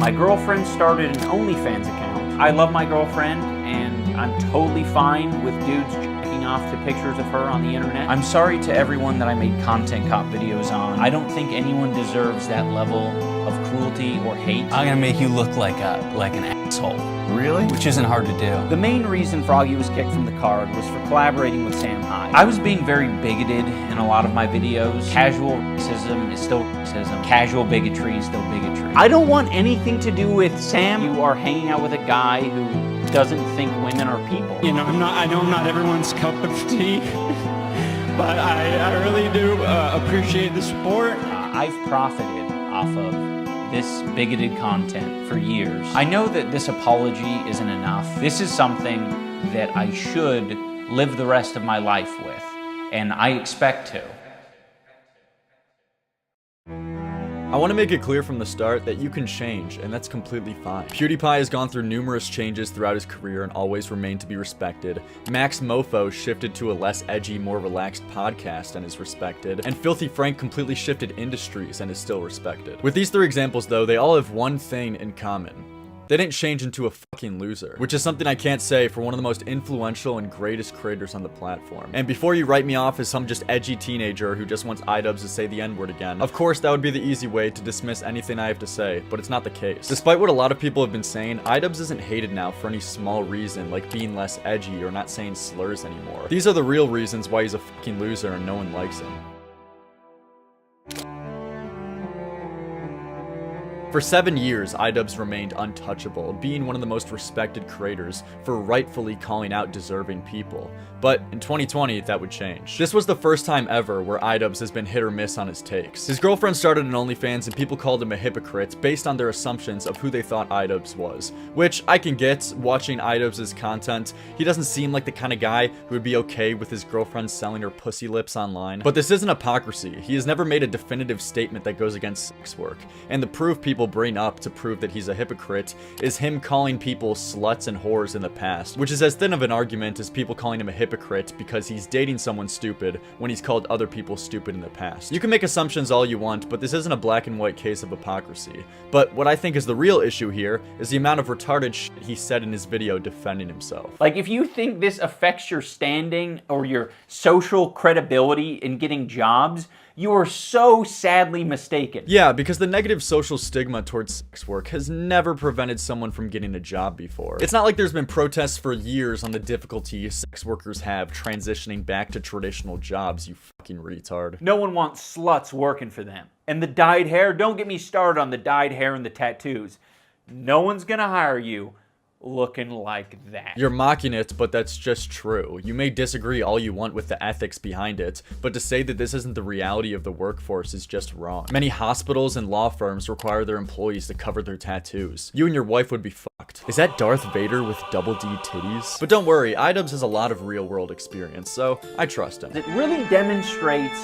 My girlfriend started an OnlyFans account. I love my girlfriend, and I'm totally fine with dudes jacking off to pictures of her on the internet. I'm sorry to everyone that I made content cop videos on. I don't think anyone deserves that level of cruelty or hate. I'm gonna make you look like an asshole. Really? Which isn't hard to do. The main reason Froggy was kicked from the card was for collaborating with Sam Hyde. I was being very bigoted in a lot of my videos. Casual racism is still racism. Casual bigotry is still bigotry. I don't want anything to do with Sam. You are hanging out with a guy who doesn't think women are people. You know, I know I'm not everyone's cup of tea, but I really do appreciate the support. I've profited off of this bigoted content for years. I know that this apology isn't enough. This is something that I should live the rest of my life with, and I expect to. I want to make it clear from the start that you can change, and that's completely fine. PewDiePie has gone through numerous changes throughout his career and always remained to be respected. Max Mofo shifted to a less edgy, more relaxed podcast and is respected. And Filthy Frank completely shifted industries and is still respected. With these three examples though, they all have one thing in common. They didn't change into a fucking loser, which is something I can't say for one of the most influential and greatest creators on the platform. And before you write me off as some just edgy teenager who just wants iDubbbz to say the N-word again, of course that would be the easy way to dismiss anything I have to say, but it's not the case. Despite what a lot of people have been saying, iDubbbz isn't hated now for any small reason like being less edgy or not saying slurs anymore. These are the real reasons why he's a fucking loser and no one likes him. For 7 years, iDubbbz remained untouchable, being one of the most respected creators for rightfully calling out deserving people. But in 2020, that would change. This was the first time ever where iDubbbz has been hit or miss on his takes. His girlfriend started an OnlyFans and people called him a hypocrite based on their assumptions of who they thought iDubbbz was. Which I can get, watching iDubbbz's content. He doesn't seem like the kind of guy who would be okay with his girlfriend selling her pussy lips online. But this isn't hypocrisy. He has never made a definitive statement that goes against sex work. And the proof people bring up to prove that he's a hypocrite is him calling people sluts and whores in the past, which is as thin of an argument as people calling him a hypocrite because he's dating someone stupid when he's called other people stupid in the past. You can make assumptions all you want, but this isn't a black and white case of hypocrisy. But what I think is the real issue here is the amount of retarded shit he said in his video defending himself. Like, if you think this affects your standing or your social credibility in getting jobs, you are so sadly mistaken. Yeah, because the negative social stigma towards sex work has never prevented someone from getting a job before. It's not like there's been protests for years on the difficulty sex workers have transitioning back to traditional jobs, you fucking retard. No one wants sluts working for them. And the dyed hair, don't get me started on the dyed hair and the tattoos. No one's gonna hire you looking like that. You're mocking it, but that's just true. You may disagree all you want with the ethics behind it, but to say that this isn't the reality of the workforce is just wrong. Many hospitals and law firms require their employees to cover their tattoos. You and your wife would be fucked. Is that Darth Vader with double D titties? But don't worry, iDubbbz has a lot of real world experience, so I trust him. It really demonstrates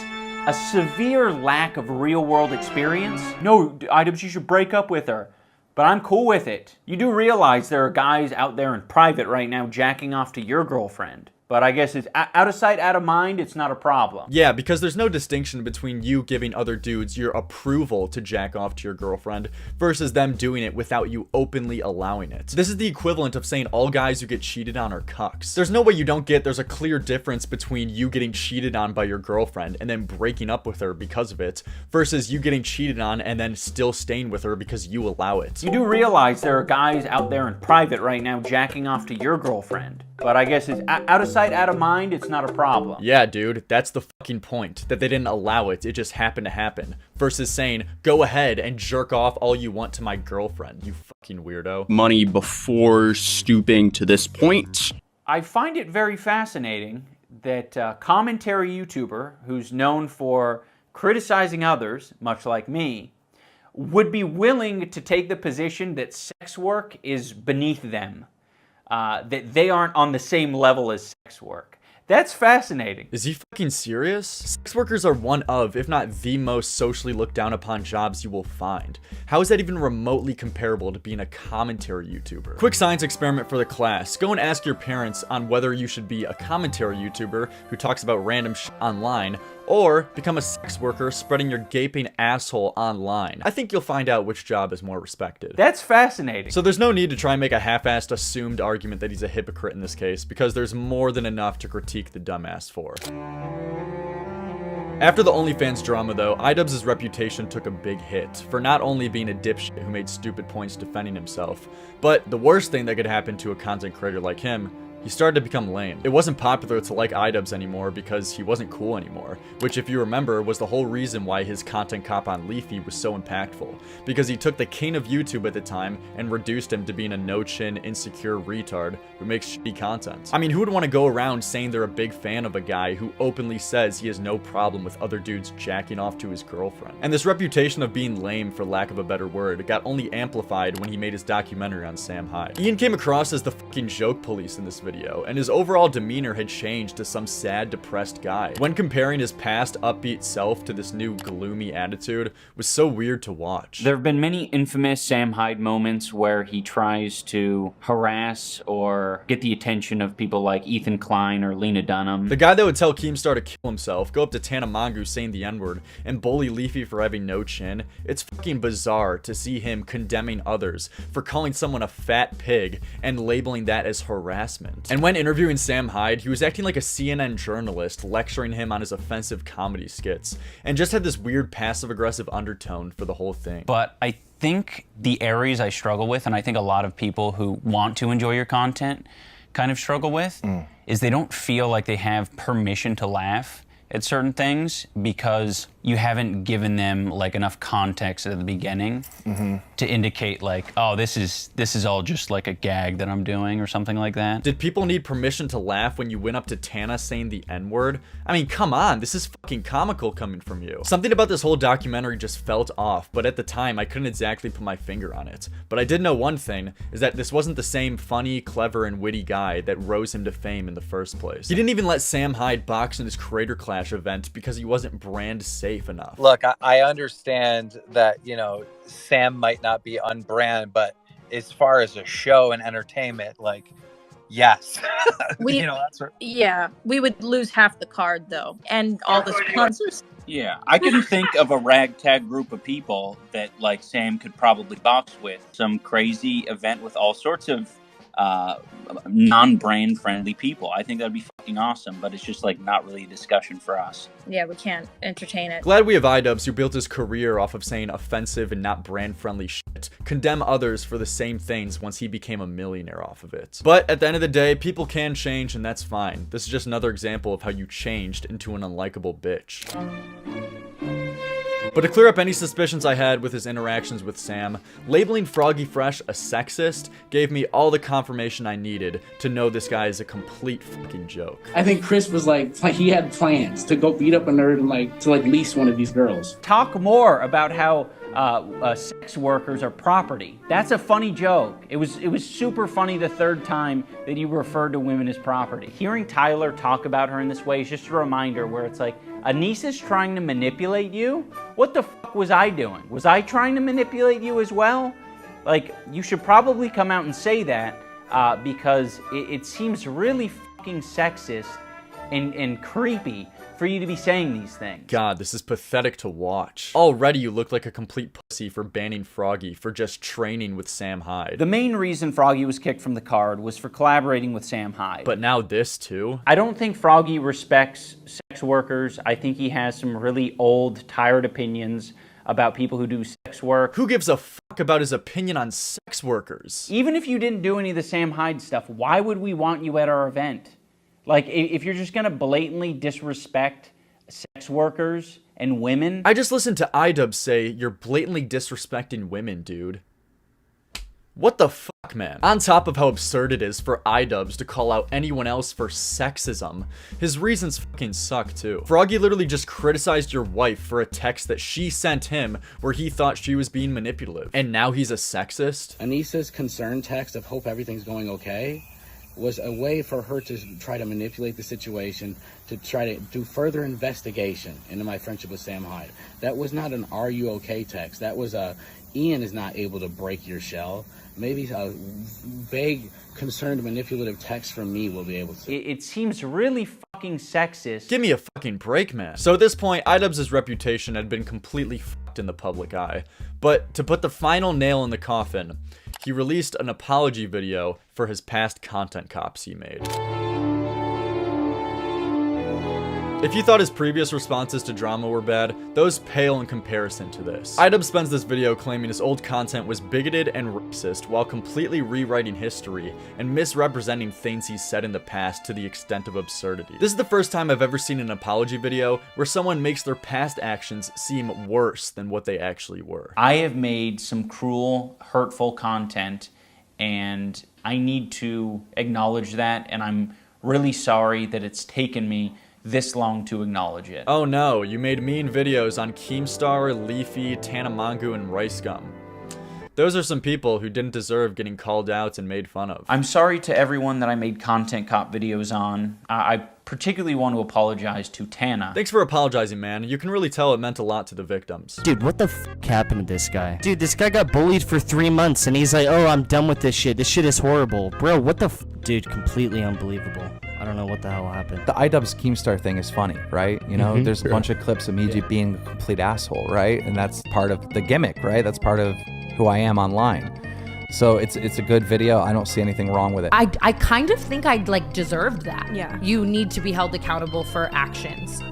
a severe lack of real world experience. No, iDubbbz, you should break up with her. But I'm cool with it. You do realize there are guys out there in private right now jacking off to your girlfriend. But I guess it's out of sight, out of mind, it's not a problem. Yeah, because there's no distinction between you giving other dudes your approval to jack off to your girlfriend versus them doing it without you openly allowing it. This is the equivalent of saying all guys who get cheated on are cucks. There's no way you don't get there's a clear difference between you getting cheated on by your girlfriend and then breaking up with her because of it versus you getting cheated on and then still staying with her because you allow it. You do realize there are guys out there in private right now jacking off to your girlfriend. But I guess it's out of sight, out of mind, it's not a problem. Yeah, dude, that's the fucking point. That they didn't allow it, it just happened to happen. Versus saying, go ahead and jerk off all you want to my girlfriend, you fucking weirdo. Money before stooping to this point. I find it very fascinating that a commentary YouTuber who's known for criticizing others, much like me, would be willing to take the position that sex work is beneath them. That they aren't on the same level as sex work. That's fascinating. Is he fucking serious? Sex workers are one of, if not the most socially looked down upon jobs you will find. How is that even remotely comparable to being a commentary YouTuber? Quick science experiment for the class. Go and ask your parents on whether you should be a commentary YouTuber who talks about random shit online or become a sex worker spreading your gaping asshole online. I think you'll find out which job is more respected. That's fascinating. So there's no need to try and make a half-assed assumed argument that he's a hypocrite in this case, because there's more than enough to critique the dumbass for. After the OnlyFans drama though, iDubbbz's reputation took a big hit for not only being a dipshit who made stupid points defending himself, but the worst thing that could happen to a content creator like him, he started to become lame. It wasn't popular to like iDubbbz anymore because he wasn't cool anymore, which if you remember was the whole reason why his content cop on Leafy was so impactful, because he took the king of YouTube at the time and reduced him to being a no-chin, insecure retard who makes shitty content. I mean, who would want to go around saying they're a big fan of a guy who openly says he has no problem with other dudes jacking off to his girlfriend? And this reputation of being lame, for lack of a better word, got only amplified when he made his documentary on Sam Hyde. Ian came across as the fucking joke police in this video, and his overall demeanor had changed to some sad, depressed guy. When comparing his past upbeat self to this new gloomy attitude was so weird to watch. There have been many infamous Sam Hyde moments where he tries to harass or get the attention of people like Ethan Klein or Lena Dunham. The guy that would tell Keemstar to kill himself, go up to Tana Mongeau saying the N-word, and bully Leafy for having no chin. It's fucking bizarre to see him condemning others for calling someone a fat pig and labeling that as harassment. And when interviewing Sam Hyde, he was acting like a CNN journalist lecturing him on his offensive comedy skits, and just had this weird passive-aggressive undertone for the whole thing. But I think the areas I struggle with, and I think a lot of people who want to enjoy your content kind of struggle with, is they don't feel like they have permission to laugh at certain things because you haven't given them like enough context at the beginning to indicate like, oh, this is all just like a gag that I'm doing or something like that. Did people need permission to laugh when you went up to Tana saying the N-word? I mean, come on, this is fucking comical coming from you. Something about this whole documentary just felt off, but at the time I couldn't exactly put my finger on it. But I did know one thing, is that this wasn't the same funny, clever, and witty guy that rose him to fame in the first place. He didn't even let Sam Hyde box in his Creator Clash event because he wasn't brand safe enough. Look, I understand that, you know, Sam might not be on brand, but as far as a show and entertainment, like, yes. We, you know, that's what... Yeah, we would lose half the card though, and all the sponsors. Yeah, I can think of a ragtag group of people that like Sam could probably box with. Some crazy event with all sorts of non-brand friendly people. I think that'd be fucking awesome, but it's just like not really a discussion for us. Yeah, we can't entertain it. Glad we have iDubbbz, who built his career off of saying offensive and not brand friendly shit, condemn others for the same things once he became a millionaire off of it. But at the end of the day, people can change, and that's fine. This is just another example of how you changed into an unlikable bitch. But to clear up any suspicions I had with his interactions with Sam, labeling Froggy Fresh a sexist gave me all the confirmation I needed to know this guy is a complete fucking joke. I think Chris was like he had plans to go beat up a nerd and to lease one of these girls. Talk more about how sex workers are property. That's a funny joke. It was super funny the third time that you referred to women as property. Hearing Tyler talk about her in this way is just a reminder where it's like, Anissa's trying to manipulate you? What the fuck was I doing? Was I trying to manipulate you as well? Like, you should probably come out and say that because it seems really fucking sexist and creepy for you to be saying these things. God, this is pathetic to watch. Already you look like a complete pussy for banning Froggy for just training with Sam Hyde. The main reason Froggy was kicked from the card was for collaborating with Sam Hyde. But now this too? I don't think Froggy respects sex workers. I think he has some really old, tired opinions about people who do sex work. Who gives a fuck about his opinion on sex workers? Even if you didn't do any of the Sam Hyde stuff, why would we want you at our event? Like, if you're just gonna blatantly disrespect sex workers and women... I just listened to iDubbbz say, you're blatantly disrespecting women, dude. What the fuck, man? On top of how absurd it is for iDubbbz to call out anyone else for sexism, his reasons fucking suck too. Froggy literally just criticized your wife for a text that she sent him where he thought she was being manipulative. And now he's a sexist? Anissa's concern text of hope everything's going okay was a way for her to try to manipulate the situation, to try to do further investigation into my friendship with Sam Hyde. That was not an "Are you okay?" text. That was a Ian is not able to break your shell. Maybe a vague, concerned, manipulative text from me will be able to. It seems really fucking sexist. Give me a fucking break, man. So at this point, iDubbbz' reputation had been completely fucked in the public eye. But to put the final nail in the coffin, he released an apology video for his past content cops he made. If you thought his previous responses to drama were bad, those pale in comparison to this. iDubbbz spends this video claiming his old content was bigoted and racist while completely rewriting history and misrepresenting things he said in the past to the extent of absurdity. This is the first time I've ever seen an apology video where someone makes their past actions seem worse than what they actually were. I have made some cruel, hurtful content, and I need to acknowledge that, and I'm really sorry that it's taken me this long to acknowledge it. Oh no, you made mean videos on Keemstar, Leafy, Tanamangu, and Rice Gum. Those are some people who didn't deserve getting called out and made fun of. I'm sorry to everyone that I made content cop videos on. I particularly want to apologize to Tana. Thanks for apologizing, man. You can really tell it meant a lot to the victims. Dude, what the f happened to this guy? Dude, this guy got bullied for 3 months and he's like, oh, I'm done with this shit. This shit is horrible. Bro, what the f? Dude, completely unbelievable. I don't know what the hell happened. The iDubbbz Keemstar thing is funny, right? You know, there's a bunch of clips of me being a complete asshole, right? And that's part of the gimmick, right? That's part of who I am online. So it's a good video. I don't see anything wrong with it. I kind of think I like deserved that. Yeah. You need to be held accountable for actions.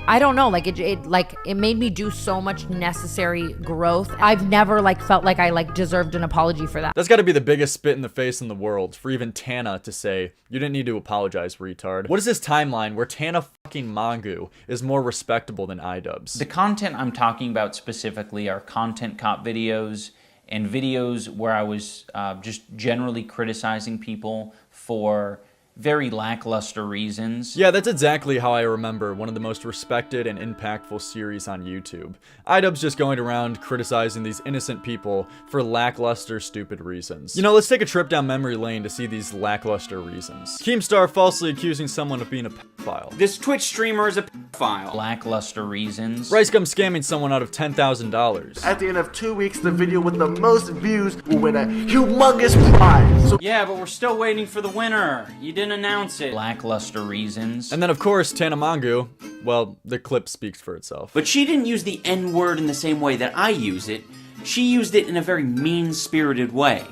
I don't know, like it made me do so much necessary growth. I've never like felt like I like deserved an apology for that. That's gotta be the biggest spit in the face in the world for even Tana to say, you didn't need to apologize, retard. What is this timeline where Tana fucking Mangu is more respectable than iDubbbz? The content I'm talking about specifically are content cop videos and videos where I was just generally criticizing people for very lackluster reasons. Yeah, that's exactly how I remember one of the most respected and impactful series on YouTube. iDubbbz just going around criticizing these innocent people for lackluster, stupid reasons. You know, let's take a trip down memory lane to see these lackluster reasons. Keemstar falsely accusing someone of being a pedophile. This Twitch streamer is a pedophile. Lackluster reasons. Rice Gum scamming someone out of $10,000. At the end of 2 weeks, the video with the most views will win a humongous prize. So yeah, but we're still waiting for the winner. You didn't announce it. Lackluster reasons. And then of course, Tanamangu, well, the clip speaks for itself. But she didn't use the N-word in the same way that I use it. She used it in a very mean-spirited way.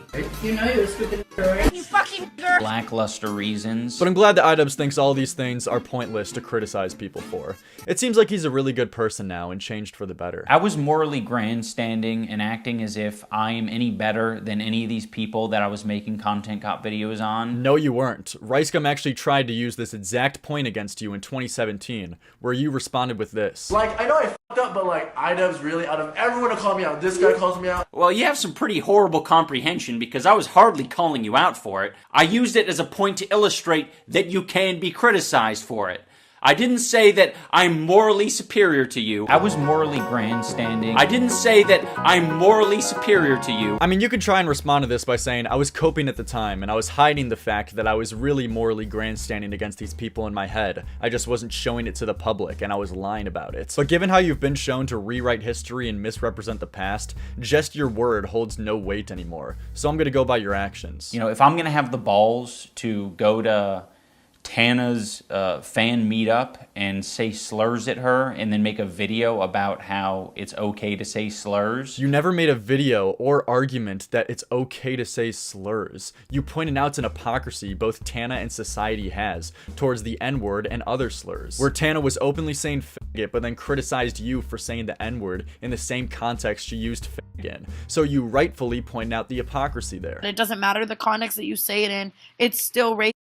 You know you're stupid, right? You fucking girl. Lackluster reasons. But I'm glad that iDubbbz thinks all these things are pointless to criticize people for. It seems like he's a really good person now and changed for the better. I was morally grandstanding and acting as if I am any better than any of these people that I was making content cop videos on. No, you weren't. Rice Gum actually tried to use this exact point against you in 2017, where you responded with this. like, I know I fucked up, but like, iDubbbz really, out of everyone to call me out, this guy calls me out. Well, you have some pretty horrible comprehension because I was hardly calling you out for it. I used it as a point to illustrate that you can be criticized for it. I didn't say that I'm morally superior to you. I was morally grandstanding. I didn't say that I'm morally superior to you. I mean, you could try and respond to this by saying I was coping at the time and I was hiding the fact that I was really morally grandstanding against these people in my head. I just wasn't showing it to the public and I was lying about it. But given how you've been shown to rewrite history and misrepresent the past, just your word holds no weight anymore. So I'm gonna go by your actions. You know, if I'm gonna have the balls to go to Tana's fan meetup and say slurs at her and then make a video about how it's okay to say slurs. You never made a video or argument that it's okay to say slurs. You pointed out an hypocrisy both Tana and society has towards the N-word and other slurs, where Tana was openly saying faggot but then criticized you for saying the N-word in the same context she used faggot in. So you rightfully point out the hypocrisy there. It doesn't matter the context that you say it in, it's still racist.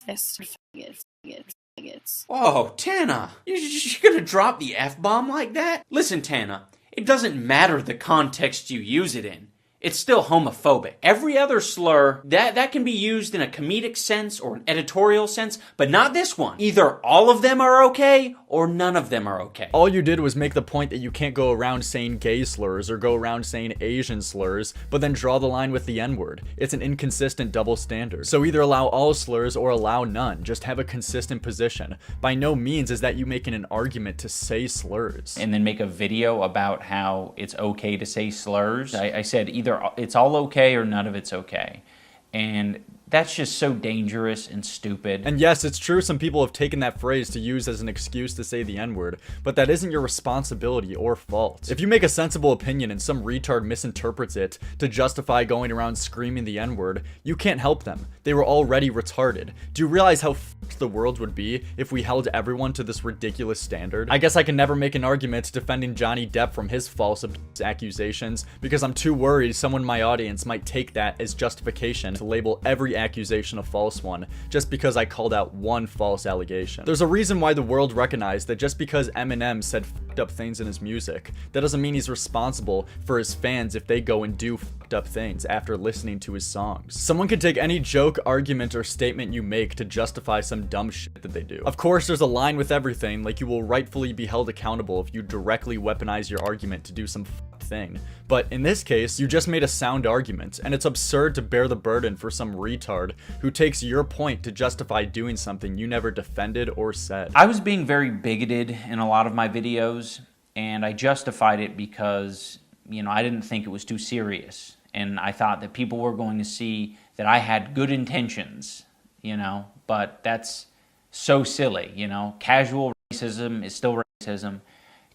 Whoa, Tana, you're gonna drop the F-bomb like that? Listen, Tana, it doesn't matter the context you use it in. It's still homophobic. Every other slur, that can be used in a comedic sense or an editorial sense, but not this one. Either all of them are okay, or none of them are okay. All you did was make the point that you can't go around saying gay slurs or go around saying Asian slurs, but then draw the line with the N-word. It's an inconsistent double standard. So either allow all slurs or allow none. Just have a consistent position. By no means is that you making an argument to say slurs. And then make a video about how it's okay to say slurs. I said either it's all okay or none of it's okay. And That's just so dangerous and stupid. And yes, it's true some people have taken that phrase to use as an excuse to say the N-word, but that isn't your responsibility or fault. If you make a sensible opinion and some retard misinterprets it to justify going around screaming the N-word, you can't help them. They were already retarded. Do you realize how f***ed the world would be if we held everyone to this ridiculous standard? I guess I can never make an argument defending Johnny Depp from his false accusations because I'm too worried someone in my audience might take that as justification to label every accusation a false one just because I called out one false allegation. There's a reason why the world recognized that just because Eminem said f***ed up things in his music, that doesn't mean he's responsible for his fans if they go and do f***ed up things after listening to his songs. Someone can take any joke, argument, or statement you make to justify some dumb shit that they do. Of course, there's a line with everything, like you will rightfully be held accountable if you directly weaponize your argument to do some f***ed thing. But in this case, you just made a sound argument, and it's absurd to bear the burden for some retard who takes your point to justify doing something you never defended or said. I was being very bigoted in a lot of my videos, and I justified it because, you know, I didn't think it was too serious. And I thought that people were going to see that I had good intentions, you know, but that's so silly, you know. Casual racism is still racism.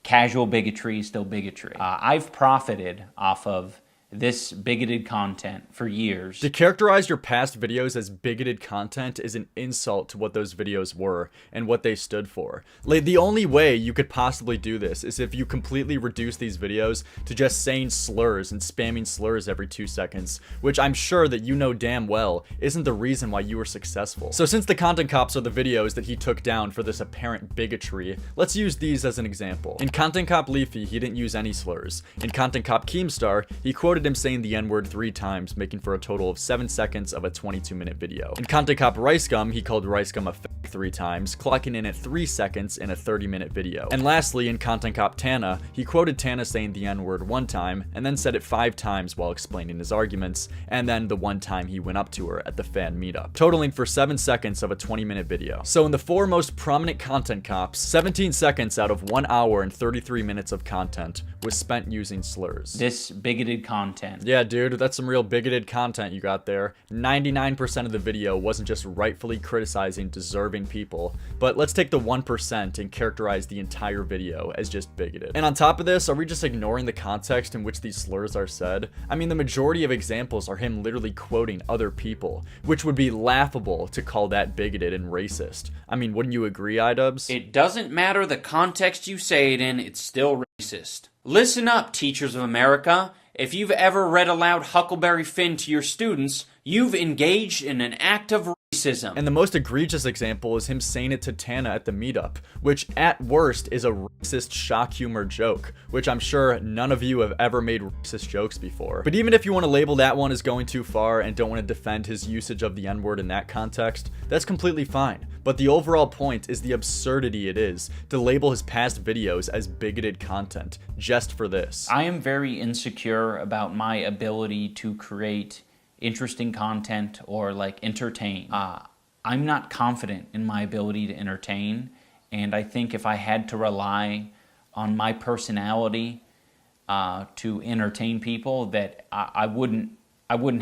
Casual bigotry is still bigotry. I've profited off of this bigoted content for years. To characterize your past videos as bigoted content is an insult to what those videos were and what they stood for. Like, the only way you could possibly do this is if you completely reduce these videos to just saying slurs and spamming slurs every 2 seconds, which I'm sure that you know damn well isn't the reason why you were successful. So since the content cops are the videos that he took down for this apparent bigotry, let's use these as an example. In Content Cop Leafy, he didn't use any slurs. In Content Cop Keemstar, he quoted him saying the N-word 3 times, making for a total of 7 seconds of a 22-minute video. In Content Cop Ricegum, he called Ricegum a fag 3 times, clocking in at 3 seconds in a 30-minute video. And lastly, in Content Cop Tana, he quoted Tana saying the N-word 1 time, and then said it 5 times while explaining his arguments, and then the 1 time he went up to her at the fan meetup, totaling for 7 seconds of a 20-minute video. So in the 4 most prominent content cops, 17 seconds out of 1 hour and 33 minutes of content was spent using slurs. This bigoted content. Yeah, dude, that's some real bigoted content you got there. 99% of the video wasn't just rightfully criticizing deserving people, but let's take the 1% and characterize the entire video as just bigoted. And on top of this, are we just ignoring the context in which these slurs are said? I mean, the majority of examples are him literally quoting other people, which would be laughable to call that bigoted and racist. I mean, wouldn't you agree, iDubbbz? It doesn't matter the context you say it in, it's still racist. Listen up, teachers of America. If you've ever read aloud Huckleberry Finn to your students, you've engaged in an act of racism. And the most egregious example is him saying it to Tana at the meetup, which at worst is a racist shock humor joke, which I'm sure none of you have ever made racist jokes before. But even if you want to label that one as going too far and don't want to defend his usage of the N-word in that context, that's completely fine. But the overall point is the absurdity it is to label his past videos as bigoted content just for this. I am very insecure about my ability to create interesting content or like entertain. I'm not confident in my ability to entertain, and I think if I had to rely on my personality to entertain people, that I wouldn't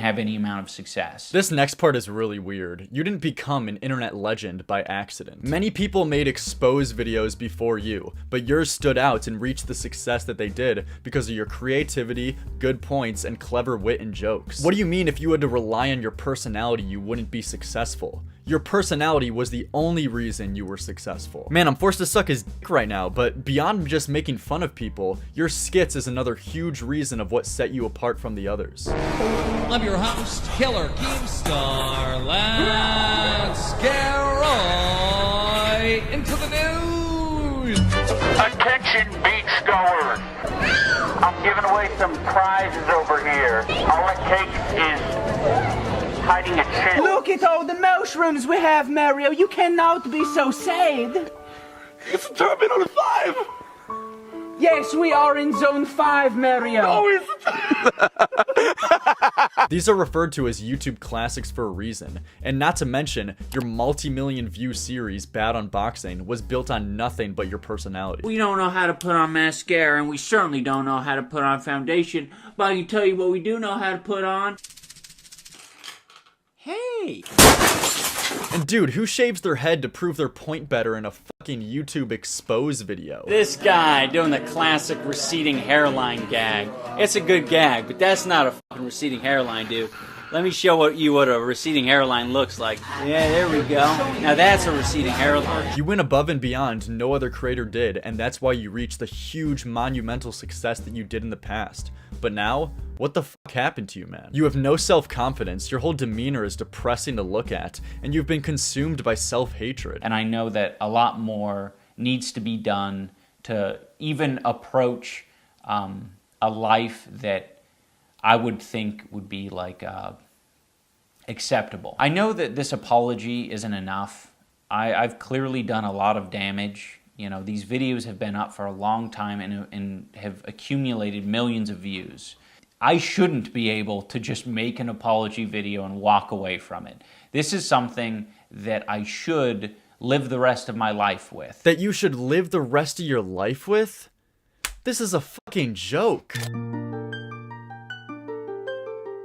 have any amount of success. This next part is really weird. You didn't become an internet legend by accident. Many people made exposed videos before you, but yours stood out and reached the success that they did because of your creativity, good points, and clever wit and jokes. What do you mean if you had to rely on your personality, you wouldn't be successful? Your personality was the only reason you were successful. Man, I'm forced to suck his dick right now, but beyond just making fun of people, your skits is another huge reason of what set you apart from the others. I'm your host, Killer Keemstar. Let's get right into the news. Attention, beachgoers. I'm giving away some prizes over here. All it takes is hiding a chin. Look at all the mushrooms we have, Mario. You cannot be so sad. It's Terminal 5. Yes, we are in Zone 5, Mario. No, These are referred to as YouTube classics for a reason, and not to mention, your multi-million view series, Bad Unboxing, was built on nothing but your personality. We don't know how to put on mascara, and we certainly don't know how to put on foundation, but I can tell you what we do know how to put on. Hey! gay. And dude, who shaves their head to prove their point better in a fucking YouTube expose video? This guy doing the classic receding hairline gag. It's a good gag, but that's not a fucking receding hairline, dude. Let me show you what a receding hairline looks like. Yeah, there we go. Now that's a receding hairline. You went above and beyond no other creator did, and that's why you reached the huge monumental success that you did in the past. But now, what the fuck happened to you, man? You have no self-confidence, your whole demeanor is depressing to look at, and you've been consumed by self-hatred. And I know that a lot more needs to be done to even approach a life that I would think would be like acceptable. I know that this apology isn't enough. I've clearly done a lot of damage. You know, these videos have been up for a long time and have accumulated millions of views. I shouldn't be able to just make an apology video and walk away from it. This is something that I should live the rest of my life with. That you should live the rest of your life with? This is a fucking joke.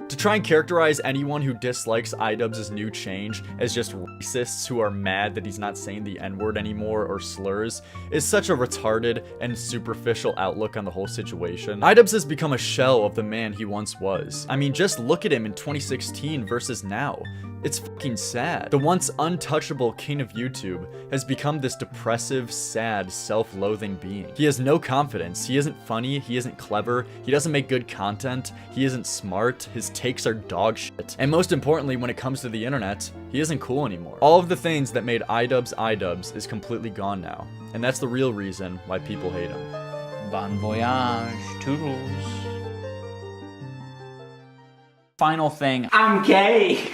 To try and characterize anyone who dislikes iDubbbz's new change as just racists who are mad that he's not saying the N-word anymore or slurs is such a retarded and superficial outlook on the whole situation. iDubbbz has become a shell of the man he once was. I mean, just look at him in 2016 versus now. It's fucking sad. The once untouchable king of YouTube has become this depressive, sad, self-loathing being. He has no confidence, he isn't funny, he isn't clever, he doesn't make good content, he isn't smart, his takes are dog shit. And most importantly, when it comes to the internet, he isn't cool anymore. All of the things that made iDubbbz is completely gone now. And that's the real reason why people hate him. Bon voyage, toodles. Final thing. I'm gay.